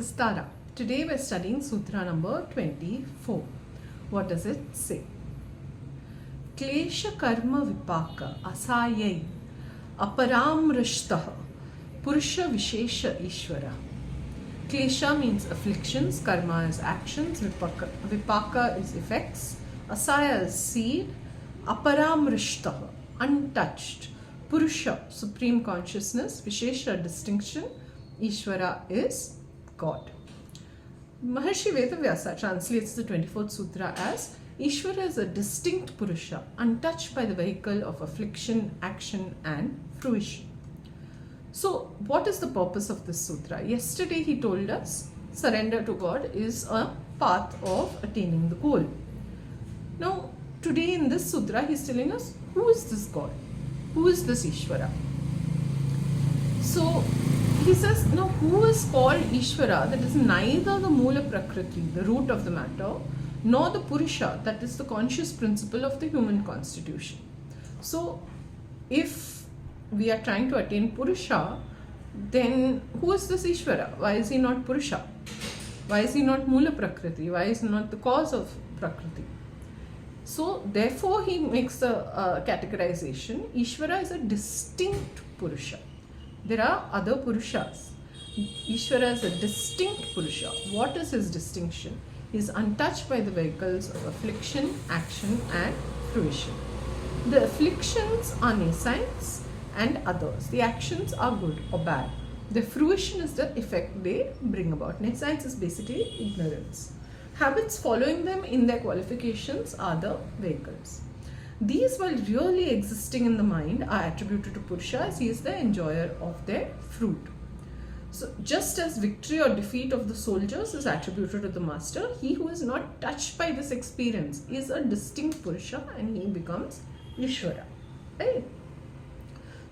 is Tara. Today we are studying Sutra number 24. What does it say? kleśa-karma-vipāka-āśayaiḥ aparāmṛṣṭaḥ puruṣa-viśeṣa īśvara. Klesha means afflictions, karma is actions, vipāka is effects, asaya is seed, aparāmṛṣṭaḥ untouched, Purusha supreme consciousness, viśeṣa distinction, Isvara is God. Maharishi Ved Vyasa translates the 24th Sutra as Isvara is a distinct Purusha, untouched by the vehicle of affliction, action and fruition. So what is the purpose of this sutra? Yesterday he told us surrender to God is a path of attaining the goal. Now today in this sutra he is telling us who is this God? Who is this Isvara? So he says, now who is called Isvara? That is neither the Mula Prakriti, the root of the matter, nor the Purusha, that is the conscious principle of the human constitution. So if we are trying to attain Purusha, then who is this Isvara? Why is he not Purusha? Why is he not Mula Prakriti? Why is he not the cause of Prakriti? So therefore he makes the categorization. Isvara is a distinct Purusha. There are other Purushas. Isvara is a distinct Purusha. What is his distinction? He is untouched by the vehicles of affliction, action and fruition. The afflictions are nescience and others. The actions are good or bad. The fruition is the effect they bring about. Nescience is basically ignorance. Habits following them in their qualifications are the vehicles. These, while really existing in the mind, are attributed to Purusha as he is the enjoyer of their fruit. So just as victory or defeat of the soldiers is attributed to the master, he who is not touched by this experience is a distinct Purusha and he becomes Isvara. Right?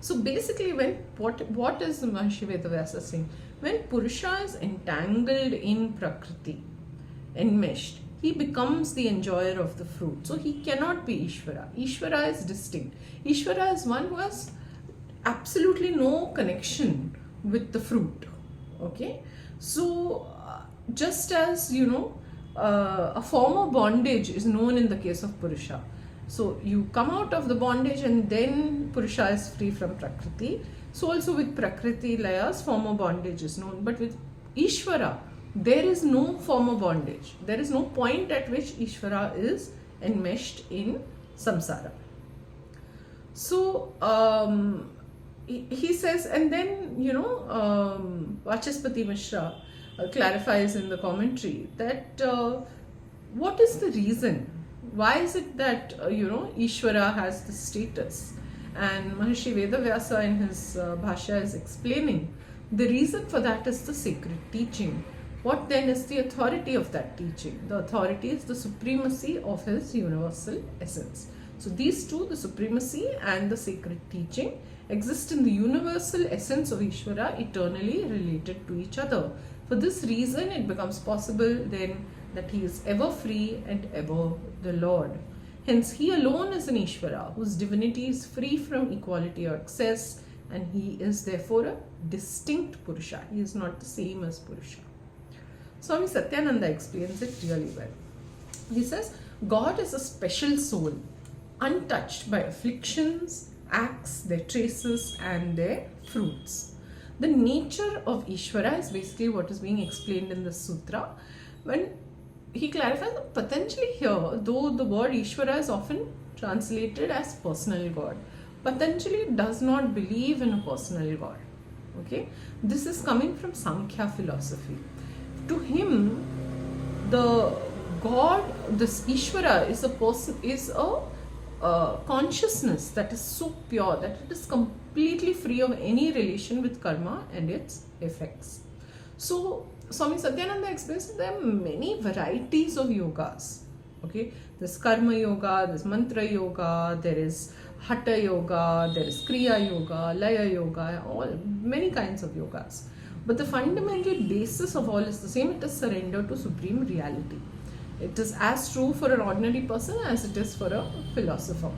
So basically what is the Maharishi Ved Vyasa saying? When Purusha is entangled in Prakriti, enmeshed, he becomes the enjoyer of the fruit. So he cannot be Isvara. Isvara is distinct. Isvara is one who has absolutely no connection with the fruit. Okay. So just as a form of bondage is known in the case of Purusha. So you come out of the bondage and then Purusha is free from Prakriti. So also with Prakriti layers, form of bondage is known. But with Isvara, there is no form of bondage. There is no point at which Isvara is enmeshed in samsara. So he says, and then Vachaspati Mishra clarifies in the commentary that what is the reason? Why is it that Isvara has this status? And Maharishi Ved Vyasa in his bhashya is explaining the reason for that is the sacred teaching. What then is the authority of that teaching? The authority is the supremacy of his universal essence. So these two, the supremacy and the sacred teaching, exist in the universal essence of Isvara, eternally related to each other. For this reason, it becomes possible then that he is ever free and ever the Lord. Hence, he alone is an Isvara, whose divinity is free from equality or excess, and he is therefore a distinct Purusha. He is not the same as Purusha. Swami Satyananda explains it really well. He says, God is a special soul, untouched by afflictions, acts, their traces and their fruits. The nature of Isvara is basically what is being explained in the sutra. When he clarifies that potentially here, though the word Isvara is often translated as personal God, Patanjali does not believe in a personal God. Okay, this is coming from Sankhya philosophy. To him, the God, this Isvara is a person, is a consciousness that is so pure that it is completely free of any relation with karma and its effects. So Swami Satyananda explains that there are many varieties of yogas. Okay, there's karma yoga, there's mantra yoga, there is hatha yoga, there is kriya yoga, laya yoga, all many kinds of yogas. But the fundamental basis of all is the same. It is surrender to supreme reality. It is as true for an ordinary person as it is for a philosopher.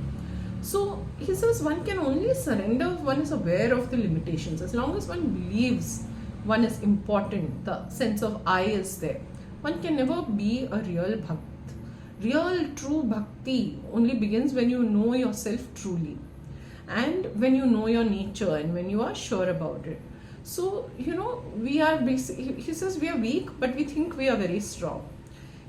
So he says one can only surrender if one is aware of the limitations. As long as one believes one is important, the sense of I is there, one can never be a real bhakt. Real true bhakti only begins when you know yourself truly, and when you know your nature, and when you are sure about it. So, we are he says we are weak, but we think we are very strong.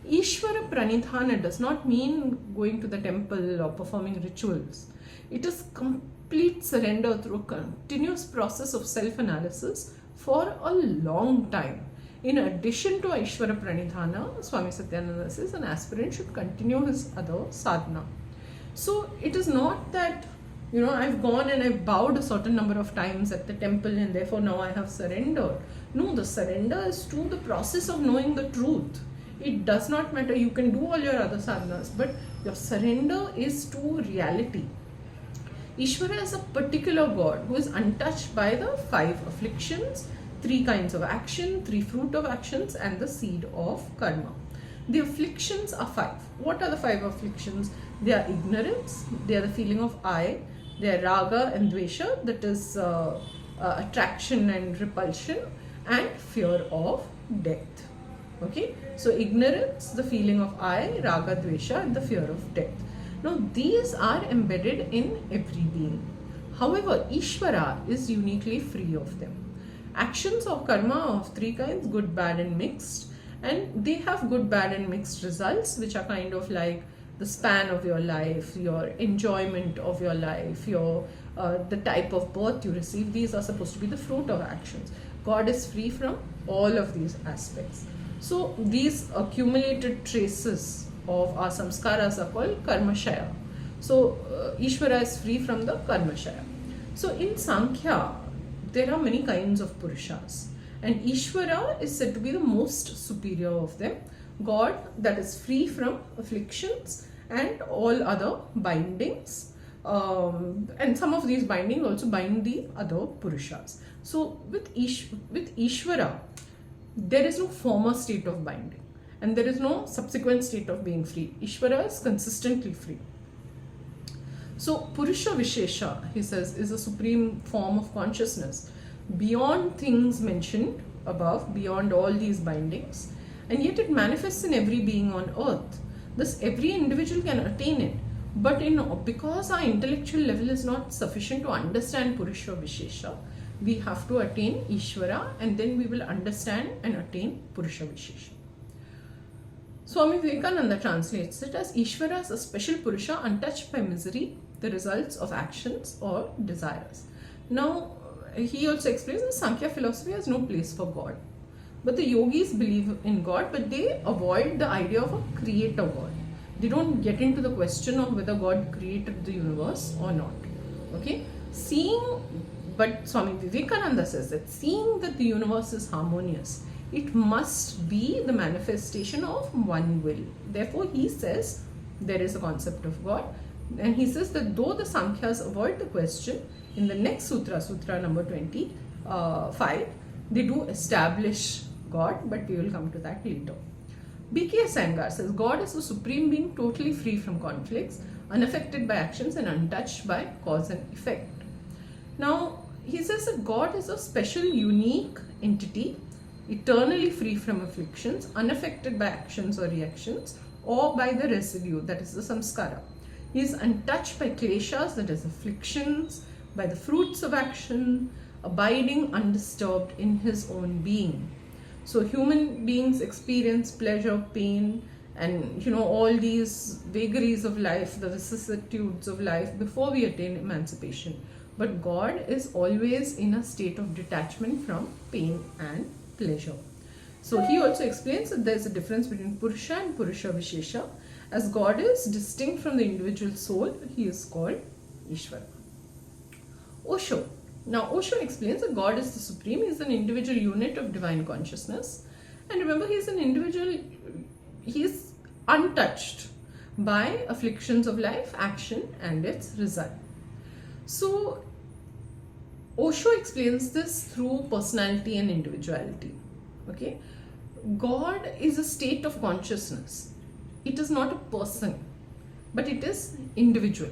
Ishvara pranidhana does not mean going to the temple or performing rituals. It is complete surrender through a continuous process of self-analysis for a long time. In addition to Ishvara pranidhana, Swami Satyananda says an aspirant should continue his other sadhana. So it is not that I've gone and I've bowed a certain number of times at the temple and therefore now I have surrendered. No, the surrender is to the process of knowing the truth. It does not matter, you can do all your other sadhanas, but your surrender is to reality. Ishvara is a particular God who is untouched by the 5 afflictions, 3 kinds of action, 3 fruit of actions, and the seed of karma. The afflictions are 5. What are the 5 afflictions? They are ignorance, they are the feeling of I, they are raga and dvesha, that is attraction and repulsion, and fear of death. Okay, so ignorance, the feeling of I, raga, dvesha, and the fear of death. Now these are embedded in every being. However, Ishvara is uniquely free of them. Actions or karma are of 3 kinds, good, bad, and mixed, and they have good, bad, and mixed results, which are kind of like the span of your life, your enjoyment of your life, your the type of birth you receive. These are supposed to be the fruit of actions. God is free from all of these aspects. So these accumulated traces of our samskaras are called karmashaya. So Ishvara is free from the karmashaya. So in Sankhya, there are many kinds of purushas, and Ishvara is said to be the most superior of them. God that is free from afflictions and all other bindings, and some of these bindings also bind the other purushas. So with Ishvara, there is no former state of binding, and there is no subsequent state of being free. Ishvara is consistently free. So puruṣa-viśeṣa, he says, is a supreme form of consciousness beyond things mentioned above, beyond all these bindings, and yet it manifests in every being on earth. Thus every individual can attain it, but because our intellectual level is not sufficient to understand puruṣa-viśeṣa, we have to attain Ishvara, and then we will understand and attain puruṣa-viśeṣa. Swami Vivekananda translates it as Ishvara is a special Purusha untouched by misery, the results of actions or desires. Now, he also explains that Sankhya philosophy has no place for God. But the yogis believe in God, but they avoid the idea of a creator God. They don't get into the question of whether God created the universe or not. Okay? But Swami Vivekananda says that seeing that the universe is harmonious, it must be the manifestation of one will. Therefore, he says there is a concept of God. And he says that though the Sankhyas avoid the question, in the next sutra, sutra number 25, they do establish God, but we will come to that later. BKS Iyengar says God is the supreme being, totally free from conflicts, unaffected by actions, and untouched by cause and effect. Now, he says that God is a special, unique entity, eternally free from afflictions, unaffected by actions or reactions, or by the residue, that is the samskara. He is untouched by kleshas, that is afflictions, by the fruits of action, abiding undisturbed in his own being. So human beings experience pleasure, pain, and all these vagaries of life, the vicissitudes of life before we attain emancipation. But God is always in a state of detachment from pain and pleasure. So he also explains that there is a difference between Purusha and puruṣa-viśeṣa. As God is distinct from the individual soul, he is called Ishvara. Osho. Now Osho explains that God is the supreme, he is an individual unit of divine consciousness. And remember, he is an individual, he is untouched by afflictions of life, action, and its result. So Osho explains this through personality and individuality. Okay, God is a state of consciousness. It is not a person, but it is individual.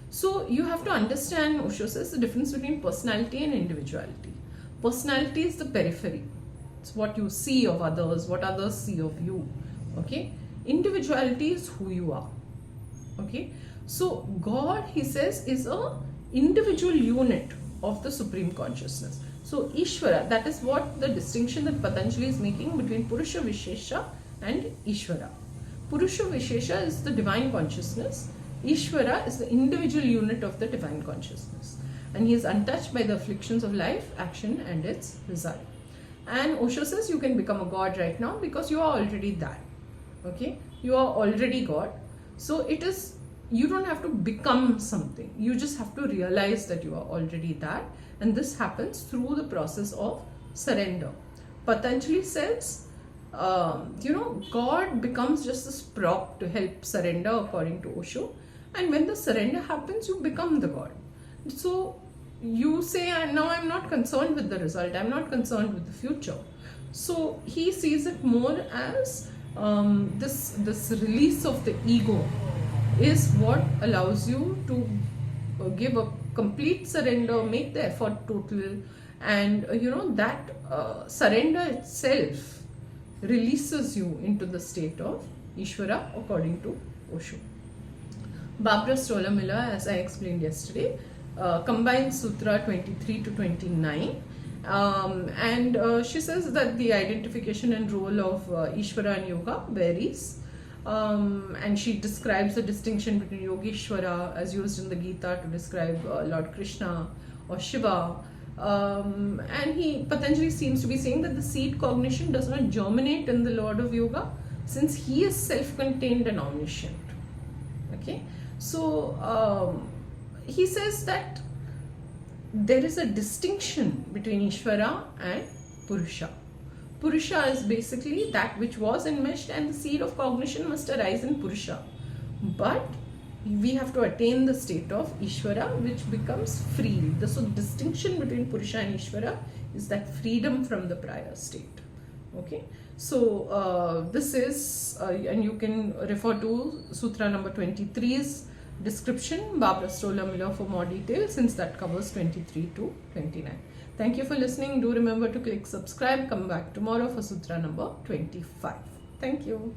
So you have to understand, Osho says, the difference between personality and individuality. Personality is the periphery. It's what you see of others, what others see of you. Okay. Individuality is who you are. Okay. So God, he says, is a individual unit of the supreme consciousness. So Isvara, that is what the distinction that Patanjali is making between puruṣa-viśeṣa and Isvara. Puruṣa-viśeṣa is the divine consciousness. Isvara is the individual unit of the divine consciousness. And he is untouched by the afflictions of life, action and its result. And Osho says you can become a God right now because you are already that. Okay? You are already God. So it is, you don't have to become something. You just have to realize that you are already that. And this happens through the process of surrender. Patanjali says, God becomes just this prop to help surrender according to Osho. And when the surrender happens, you become the God. So you say, now I'm not concerned with the result. I'm not concerned with the future. So he sees it more as this release of the ego is what allows you to give a complete surrender, make the effort total, and that surrender itself releases you into the state of Isvara according to Osho. Barbara Stoller Miller, as I explained yesterday, combines Sutra 23 to 29, and she says that the identification and role of Isvara and yoga varies. And she describes the distinction between Yogeshwara as used in the Gita to describe Lord Krishna or Shiva. And Patanjali seems to be saying that the seed cognition does not germinate in the Lord of Yoga since he is self-contained and omniscient. Okay, so he says that there is a distinction between Isvara and Purusha. Purusha is basically that which was enmeshed, and the seed of cognition must arise in Purusha. But we have to attain the state of Isvara, which becomes free. So distinction between Purusha and Isvara is that freedom from the prior state. Okay, so this is, and you can refer to Sutra number 23's description, Barbara Stoller Miller, for more details, since that covers 23 to 29. Thank you for listening. Do remember to click subscribe. Come back tomorrow for Sutra number 25. Thank you.